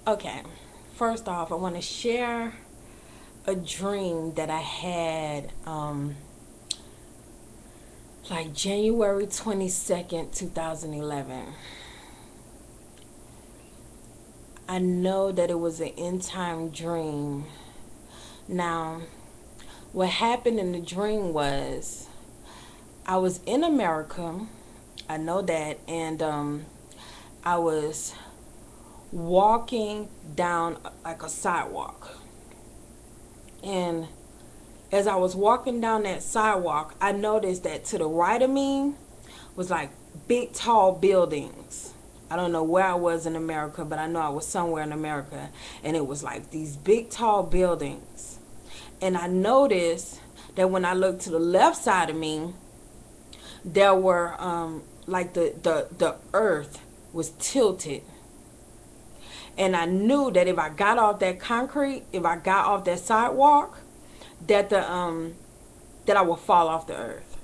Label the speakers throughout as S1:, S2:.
S1: Okay, first off, I want to share a dream that I had like January 22nd, 2011. I know that it was an end time dream. Now, what happened in the dream was I was in America. I know that. And I was walking down like a sidewalk. And as I was walking down that sidewalk, I noticed that to the right of me was like big tall buildings. I don't know where I was in America, but I know I was somewhere in America. And it was like these big tall buildings. And I noticed that when I looked to the left side of me, there were like the earth was tilted. And I knew that if I got off that concrete, if I got off that sidewalk, that that I would fall off the earth.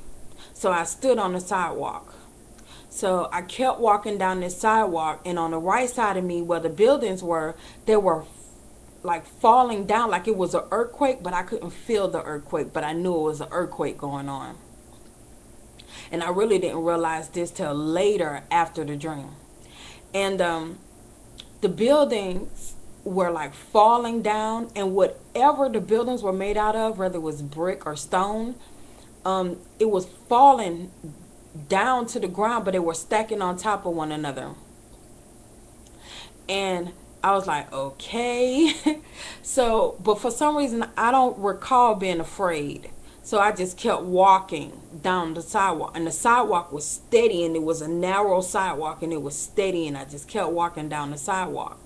S1: So I stood on the sidewalk. So I kept walking down this sidewalk, and on the right side of me where the buildings were, they were like falling down like it was an earthquake, but I couldn't feel the earthquake, but I knew it was an earthquake going on. And I really didn't realize this till later after the dream. And the buildings were like falling down, and whatever the buildings were made out of, whether it was brick or stone, it was falling down to the ground, but they were stacking on top of one another. And I was like, okay. So, but for some reason, I don't recall being afraid. So I just kept walking down the sidewalk, and the sidewalk was steady, and it was a narrow sidewalk, and it was steady, and I just kept walking down the sidewalk.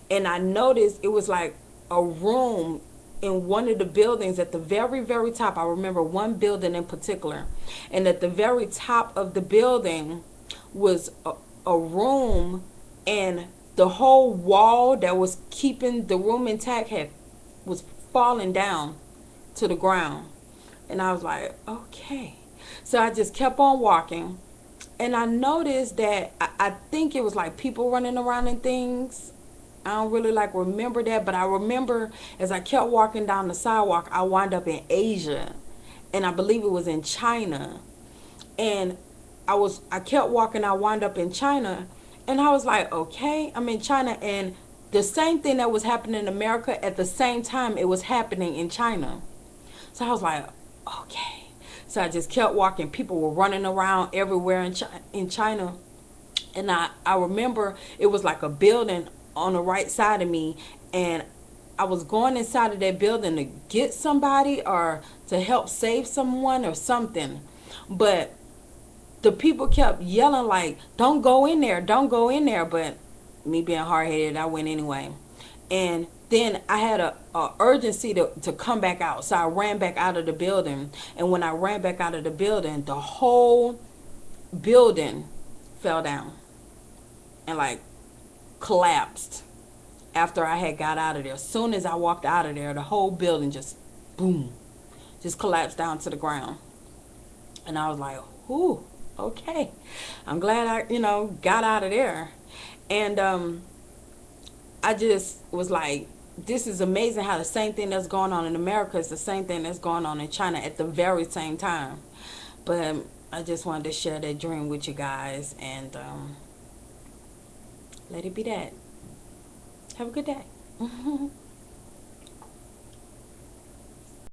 S1: And I noticed it was like a room in one of the buildings at the very, very top. I remember one building in particular. And at the very top of the building was a room, and the whole wall that was keeping the room intact was falling down to the ground. And I was like, okay. So I just kept on walking. And I noticed that I think it was like people running around and things. I don't really like remember that, but I remember as I kept walking down the sidewalk, I wound up in Asia, and I believe it was in China. And I kept walking, I wound up in China, and I was like, okay, I'm in China, and the same thing that was happening in America at the same time it was happening in China. So I was like, okay. So I just kept walking. People were running around everywhere in China. And I remember it was like a building on the right side of me, and I was going inside of that building to get somebody or to help save someone or something. But the people kept yelling like, don't go in there, don't go in there. But me being hard-headed, I went anyway. And then I had a urgency to come back out. So I ran back out of the building. And when I ran back out of the building, the whole building fell down and like collapsed after I had got out of there. As soon as I walked out of there, the whole building just boom, just collapsed down to the ground. And I was like, ooh, okay. I'm glad got out of there. And I just was like, this is amazing how the same thing that's going on in America is the same thing that's going on in China at the very same time. But I just wanted to share that dream with you guys, and let it be that. Have a good day.